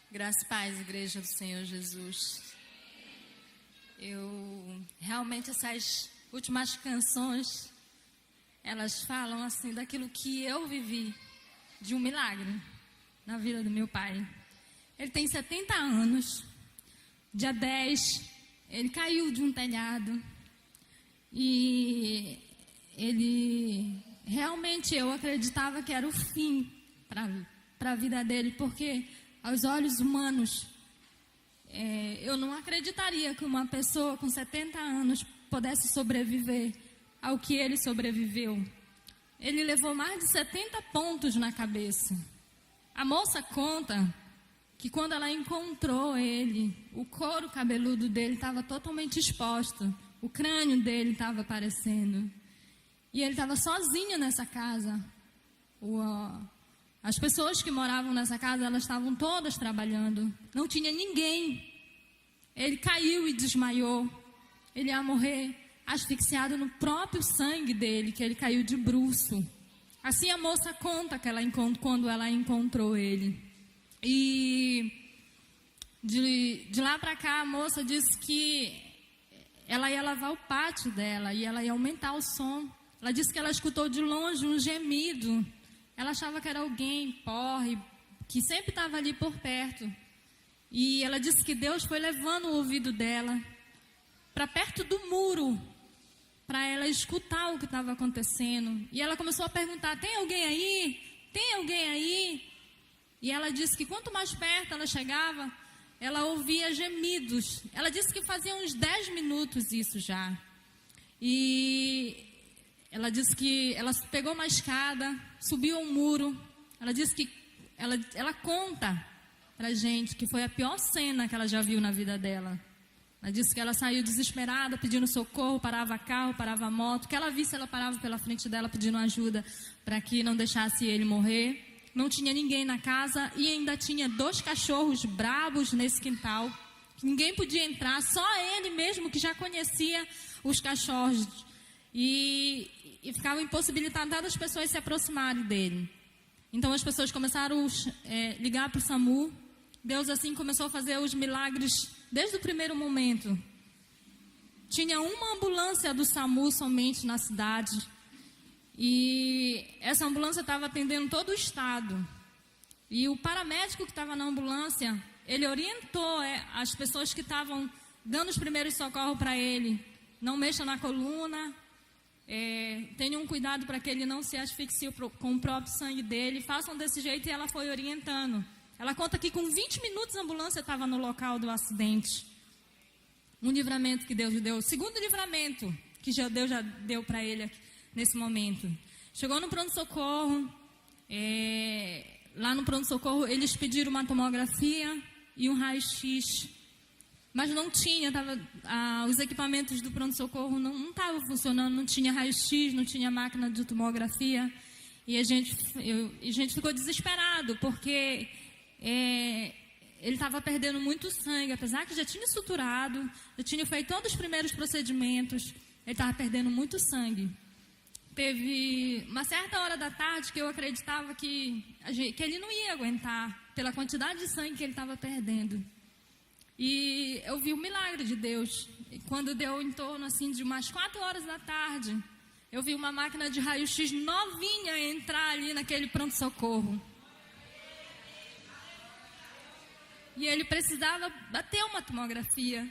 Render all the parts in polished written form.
Graça e paz, Igreja do Senhor Jesus. Realmente essas últimas canções, elas falam assim daquilo que eu vivi, de um milagre na vida do meu pai. Ele tem 70 anos, dia 10, ele caiu de um telhado e realmente eu acreditava que era o fim para a vida dele, porque aos olhos humanos, eu não acreditaria que uma pessoa com 70 anos pudesse sobreviver ao que ele sobreviveu. Ele levou mais de 70 pontos na cabeça. A moça conta que quando ela encontrou ele, o couro cabeludo dele estava totalmente exposto, o crânio dele estava aparecendo. E ele estava sozinho nessa casa. As pessoas que moravam nessa casa, elas estavam todas trabalhando. Não tinha ninguém. Ele caiu e desmaiou. Ele ia morrer asfixiado no próprio sangue dele, que ele caiu de bruço. Assim a moça conta que quando ela encontrou ele. E de lá para cá, a moça disse que ela ia lavar o pátio dela e ela ia aumentar o som. Ela disse que ela escutou de longe um gemido. Ela achava que era alguém, porre, que sempre estava ali por perto. E ela disse que Deus foi levando o ouvido dela para perto do muro, para ela escutar o que estava acontecendo. E ela começou a perguntar: tem alguém aí? Tem alguém aí? E ela disse que quanto mais perto ela chegava, ela ouvia gemidos. Ela disse que fazia uns 10 minutos isso já. E ela disse que ela pegou uma escada, subiu um muro. Ela disse que ela conta pra gente que foi a pior cena que ela já viu na vida dela. Ela disse que ela saiu desesperada, pedindo socorro, parava carro, parava moto. O que ela visse, ela parava pela frente dela pedindo ajuda para que não deixasse ele morrer. Não tinha ninguém na casa e ainda tinha 2 cachorros brabos nesse quintal. Ninguém podia entrar, só ele mesmo que já conhecia os cachorros. E ficava impossibilitado das pessoas se aproximarem dele. Então as pessoas começaram a ligar para o SAMU. Deus assim começou a fazer os milagres desde o primeiro momento. Tinha uma ambulância do SAMU somente na cidade. E essa ambulância estava atendendo todo o estado. E o paramédico que estava na ambulância, ele orientou as pessoas que estavam dando os primeiros socorros para ele. Não mexa na coluna. Tenham cuidado para que ele não se asfixie com o próprio sangue dele. Façam desse jeito. E ela foi orientando. Ela conta que com 20 minutos a ambulância estava no local do acidente. Um livramento que Deus deu. O segundo livramento que Deus já deu para ele nesse momento. Chegou no pronto-socorro. Lá no pronto-socorro eles pediram uma tomografia e um raio-x. Mas não tinha, os equipamentos do pronto-socorro não estavam funcionando, não tinha raio-x, não tinha máquina de tomografia. E a gente ficou desesperado, porque ele estava perdendo muito sangue, apesar que já tinha suturado, já tinha feito todos os primeiros procedimentos, ele estava perdendo muito sangue. Teve uma certa hora da tarde que eu acreditava que ele não ia aguentar, pela quantidade de sangue que ele estava perdendo. E eu vi o milagre de Deus. E quando deu em torno assim, de umas 4 horas da tarde, eu vi uma máquina de raio-x novinha entrar ali naquele pronto-socorro. E ele precisava bater uma tomografia.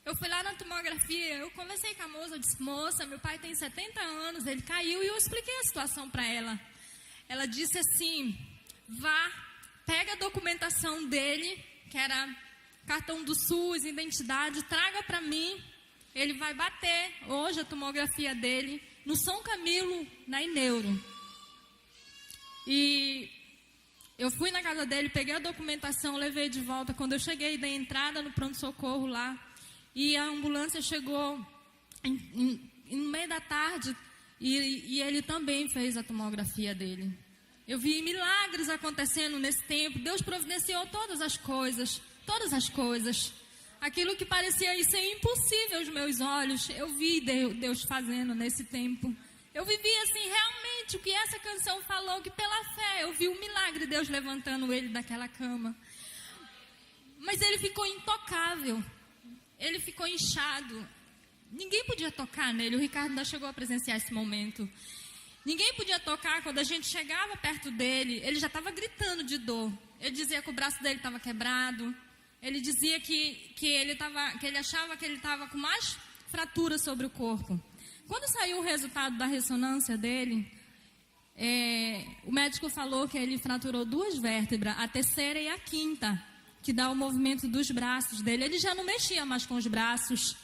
Eu fui lá na tomografia, eu conversei com a moça, eu disse: moça, meu pai tem 70 anos, ele caiu, e eu expliquei a situação para ela. Ela disse assim: vá, pega a documentação dele, que era cartão do SUS, identidade, traga para mim. Ele vai bater hoje a tomografia dele no São Camilo, na Ineuro. E eu fui na casa dele, peguei a documentação, levei de volta. Quando eu cheguei, dei entrada no pronto-socorro lá. E a ambulância chegou no meio da tarde e ele também fez a tomografia dele. Eu vi milagres acontecendo nesse tempo. Deus providenciou todas as coisas. Aquilo que parecia ser impossível aos meus olhos, eu vi Deus fazendo nesse tempo. Eu vivi assim, realmente, o que essa canção falou, que pela fé eu vi o milagre de Deus levantando ele daquela cama. Mas ele ficou intocável. Ele ficou inchado. Ninguém podia tocar nele. O Ricardo ainda chegou a presenciar esse momento. Ninguém podia tocar. Quando a gente chegava perto dele, ele já estava gritando de dor. Ele dizia que o braço dele estava quebrado. Ele dizia que ele achava que ele estava com mais fraturas sobre o corpo. Quando saiu o resultado da ressonância dele, o médico falou que ele fraturou 2 vértebras, a terceira e a quinta, que dá o movimento dos braços dele. Ele já não mexia mais com os braços,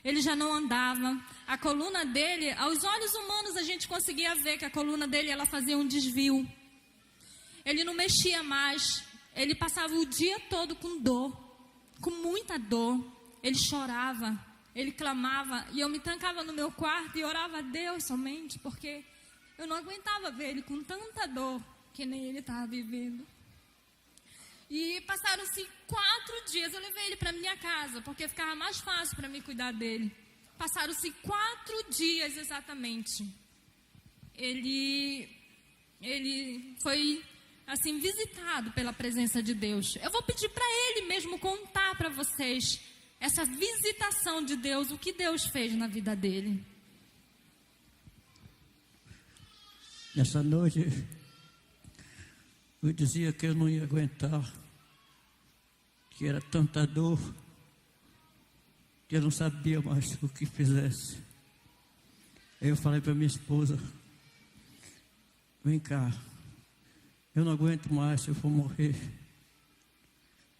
ele já não andava. A coluna dele, aos olhos humanos, a gente conseguia ver que a coluna dele, ela fazia um desvio. Ele não mexia mais, ele passava o dia todo com dor, com muita dor. Ele chorava, ele clamava, e eu me trancava no meu quarto e orava a Deus somente, porque eu não aguentava ver ele com tanta dor que nem ele estava vivendo. E passaram-se 4 dias, eu levei ele para minha casa, porque ficava mais fácil para mim cuidar dele. Passaram-se 4 dias exatamente. Ele foi assim visitado pela presença de Deus. Eu vou pedir para ele mesmo contar para vocês essa visitação de Deus, o que Deus fez na vida dele. Nessa noite, eu dizia que eu não ia aguentar, que era tanta dor, que eu não sabia mais o que fizesse. Aí eu falei para minha esposa: vem cá, eu não aguento mais, se eu for morrer.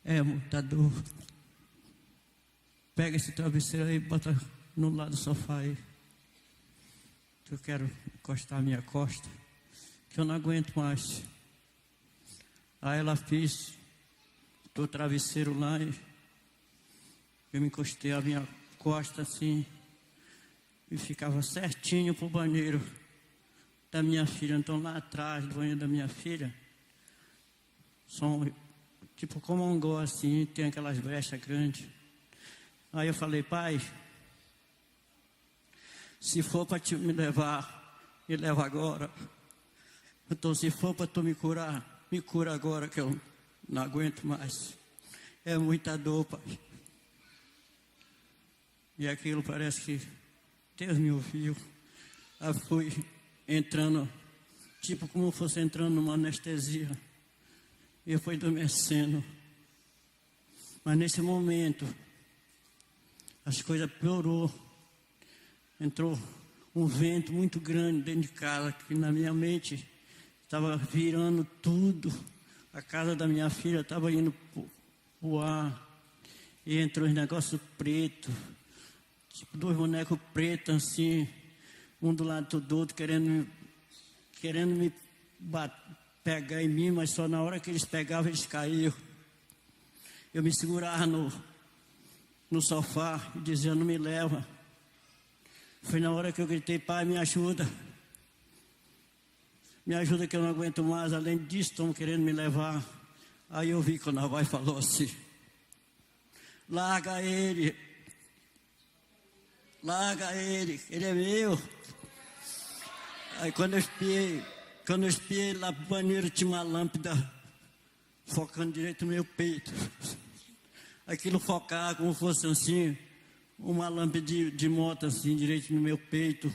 É muita dor. Pega esse travesseiro aí e bota no lado do sofá aí, que eu quero encostar a minha costa, que eu não aguento mais. Aí ela fez o travesseiro lá e eu me encostei a minha costa assim e ficava certinho pro banheiro da minha filha. Então lá atrás do banheiro da minha filha, são tipo como um gol assim, tem aquelas brechas grandes. Aí eu falei: pai, se for para te me levar, me leva agora. Então se for para tu me cura agora, que eu não aguento mais. É muita dor, pai. E aquilo parece que Deus me ouviu. Aí fui entrando, tipo como fosse entrando numa anestesia. E eu fui adormecendo. Mas nesse momento, as coisas piorou. Entrou um vento muito grande dentro de casa, que na minha mente estava virando tudo. A casa da minha filha estava indo pro ar. E entrou uns negócios pretos, tipo 2 bonecos pretos assim, um do lado do outro, querendo me pegar em mim, mas só na hora que eles pegavam, eles caíam. Eu me segurava no sofá e dizia: não me leva. Foi na hora que eu gritei: pai, me ajuda. Me ajuda que eu não aguento mais. Além disso, estão querendo me levar. Aí eu vi que o Navai falou assim: larga ele. Larga ele, ele é meu. Aí quando eu espiei lá pro banheiro, tinha uma lâmpada focando direito no meu peito. Aquilo focava como fosse assim, uma lâmpada de moto assim, direito no meu peito.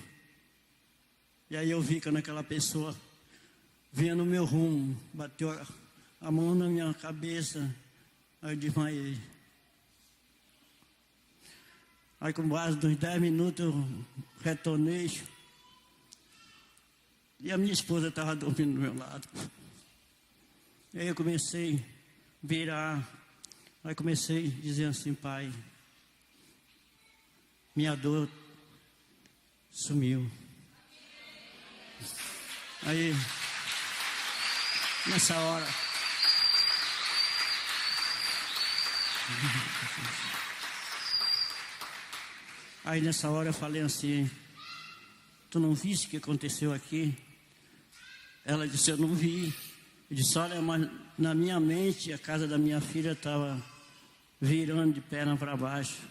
E aí eu vi quando aquela pessoa vinha no meu rumo, bateu a mão na minha cabeça, aí eu desmaiei. Aí com base dos 10 minutos eu retornei. E a minha esposa estava dormindo do meu lado. E aí eu comecei a virar. Aí comecei a dizer assim: pai, minha dor sumiu. Aí, nessa hora, eu falei assim: tu não viste o que aconteceu aqui? Ela disse: eu não vi. Eu disse: olha, mas na minha mente a casa da minha filha estava virando de perna para baixo.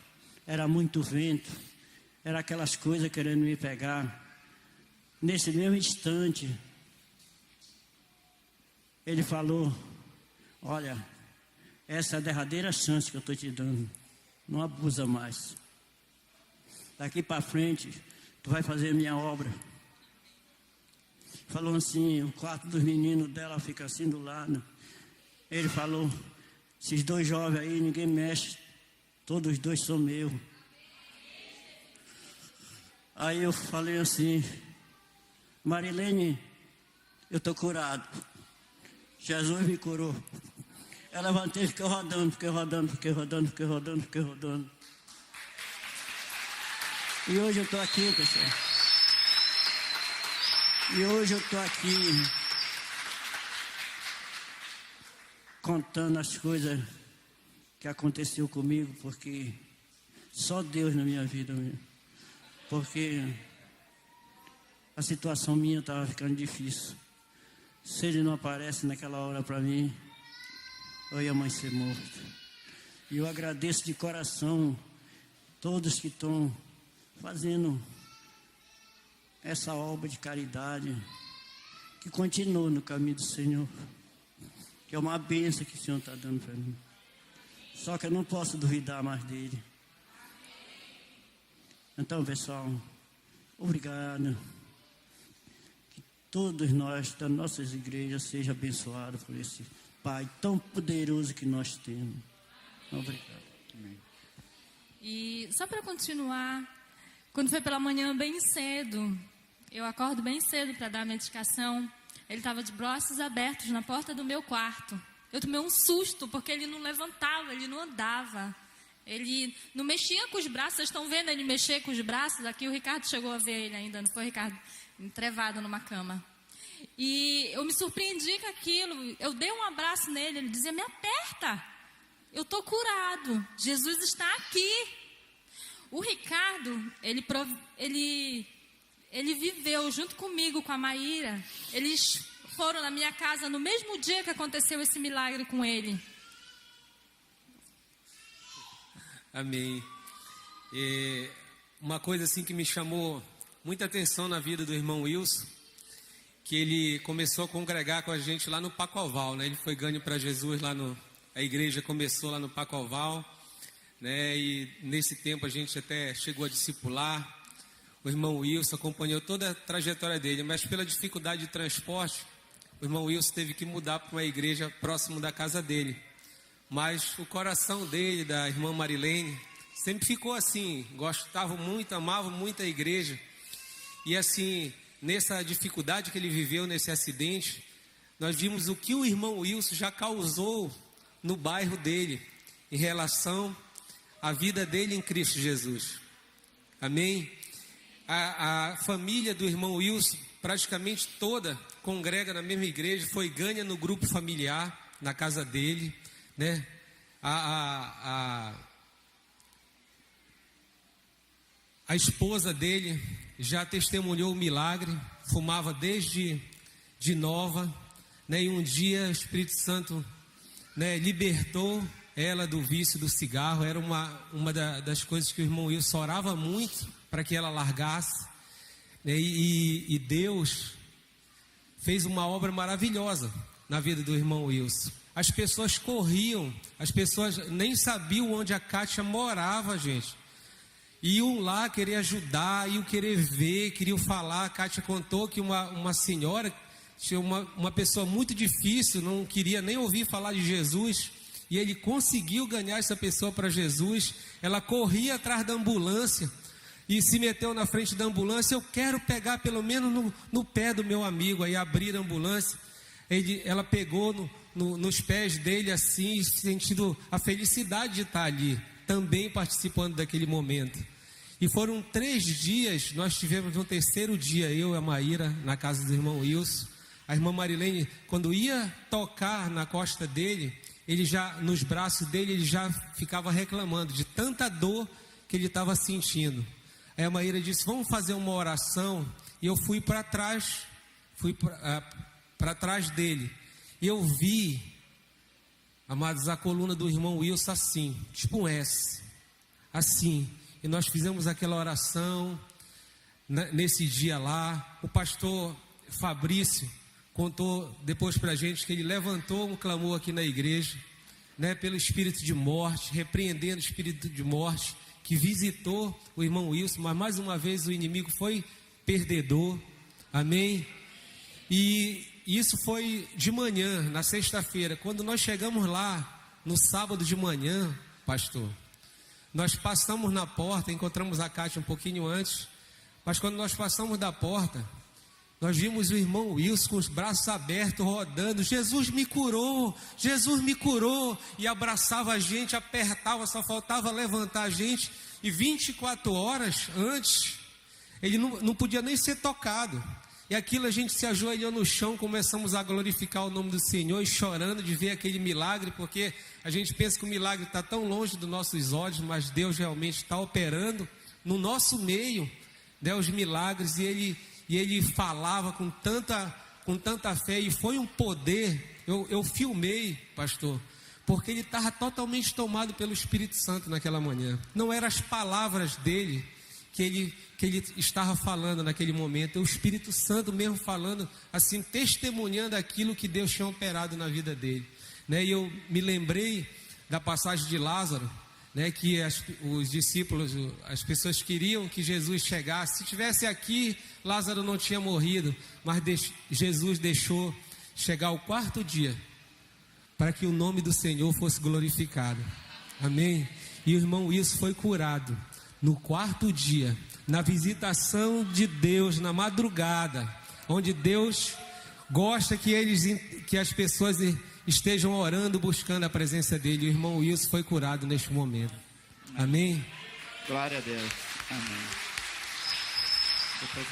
Era muito vento, era aquelas coisas querendo me pegar. Nesse mesmo instante, ele falou: olha, essa é a derradeira chance que eu estou te dando. Não abusa mais. Daqui para frente, tu vai fazer a minha obra. Falou assim, o quarto dos meninos dela fica assim do lado. Ele falou, esses dois jovens aí, ninguém mexe, todos os dois são meus. Aí eu falei assim, Marilene, eu estou curado. Jesus me curou. Eu levantei, fiquei rodando. E hoje eu estou aqui, pessoal. E hoje eu estou aqui contando as coisas que aconteceu comigo, porque só Deus na minha vida mesmo. Porque a situação minha estava ficando difícil. Se ele não aparece naquela hora para mim, eu ia mais ser morto. E eu agradeço de coração todos que estão fazendo essa obra de caridade, que continua no caminho do Senhor, que é uma bênção que o Senhor está dando para mim. Só que eu não posso duvidar mais dele. Então, pessoal, obrigado. Que todos nós das nossas igrejas sejam abençoados por esse Pai tão poderoso que nós temos. Obrigado. Amém. E só para continuar, quando foi pela manhã bem cedo, eu acordo bem cedo para dar a medicação, ele estava de braços abertos na porta do meu quarto. Eu tomei um susto, porque ele não levantava, ele não andava. Ele não mexia com os braços. Vocês estão vendo ele mexer com os braços? Aqui o Ricardo chegou a ver ele ainda, não foi, Ricardo? Entrevado numa cama. E eu me surpreendi com aquilo. Eu dei um abraço nele, ele dizia, me aperta. Eu estou curado. Jesus está aqui. O Ricardo, ele viveu junto comigo, com a Maíra. Eles foram na minha casa no mesmo dia que aconteceu esse milagre com ele. Amém. E uma coisa assim que me chamou muita atenção na vida do irmão Wilson, que ele começou a congregar com a gente lá no Pacoval, né? Ele foi ganho para Jesus lá a igreja começou lá no Pacoval, né? E nesse tempo a gente até chegou a discipular. O irmão Wilson acompanhou toda a trajetória dele, mas pela dificuldade de transporte, o irmão Wilson teve que mudar para uma igreja próximo da casa dele. Mas o coração dele, da irmã Marilene, sempre ficou assim, gostava muito, amava muito a igreja. E assim, nessa dificuldade que ele viveu, nesse acidente, nós vimos o que o irmão Wilson já causou no bairro dele, em relação à vida dele em Cristo Jesus. Amém? A família do irmão Wilson, praticamente toda, congrega na mesma igreja, foi ganha no grupo familiar, na casa dele, né? A esposa dele já testemunhou o milagre, fumava desde de nova, né? E um dia o Espírito Santo, né, libertou ela do vício do cigarro. Era uma das coisas que o irmão Wilson orava muito para que ela largasse, né? E Deus fez uma obra maravilhosa na vida do irmão Wilson. As pessoas corriam, as pessoas nem sabiam onde a Kátia morava, gente. Iam lá querer ajudar, iam querer ver, queriam falar. A Kátia contou que uma senhora, tinha uma pessoa muito difícil, não queria nem ouvir falar de Jesus, e ele conseguiu ganhar essa pessoa para Jesus. Ela corria atrás da ambulância e se meteu na frente da ambulância. Eu quero pegar pelo menos no pé do meu amigo. Aí abrir a ambulância, ela pegou nos pés dele assim, sentindo a felicidade de estar ali, também participando daquele momento. E foram 3 dias, nós tivemos um terceiro dia, eu e a Maíra, na casa do irmão Wilson. A irmã Marilene, quando ia tocar na costa dele, nos braços dele, ele já ficava reclamando de tanta dor que ele estava sentindo. Aí a Maíra disse, vamos fazer uma oração. E eu fui para trás, para trás dele. E eu vi, amados, a coluna do irmão Wilson assim, tipo um S, assim. E nós fizemos aquela oração, nesse dia lá. O pastor Fabrício contou depois para a gente que ele levantou um clamor aqui na igreja, né, pelo espírito de morte, repreendendo o espírito de morte que visitou o irmão Wilson, mas mais uma vez o inimigo foi perdedor, amém? E isso foi de manhã, na sexta-feira. Quando nós chegamos lá, no sábado de manhã, pastor, nós passamos na porta, encontramos a Cátia um pouquinho antes, mas quando nós passamos da porta, nós vimos o irmão Wilson com os braços abertos, rodando, Jesus me curou, e abraçava a gente, apertava, só faltava levantar a gente, e 24 horas antes, ele não podia nem ser tocado, e aquilo a gente se ajoelhou no chão, começamos a glorificar o nome do Senhor, e chorando de ver aquele milagre, porque a gente pensa que o milagre está tão longe dos nossos olhos, mas Deus realmente está operando no nosso meio, né, os milagres, e ele falava com tanta fé, e foi um poder. Eu filmei, pastor, porque ele estava totalmente tomado pelo Espírito Santo naquela manhã. Não eram as palavras dele que ele estava falando naquele momento, é o Espírito Santo mesmo falando, assim, testemunhando aquilo que Deus tinha operado na vida dele, né? E eu me lembrei da passagem de Lázaro, né, que os discípulos, as pessoas queriam que Jesus chegasse. Se estivesse aqui, Lázaro não tinha morrido, mas Jesus deixou chegar o quarto dia para que o nome do Senhor fosse glorificado, amém? E o irmão Wilson foi curado no quarto dia, na visitação de Deus, na madrugada, onde Deus gosta que as pessoas estejam orando, buscando a presença dele. O irmão Wilson foi curado neste momento, amém? Glória a Deus, amém. Depois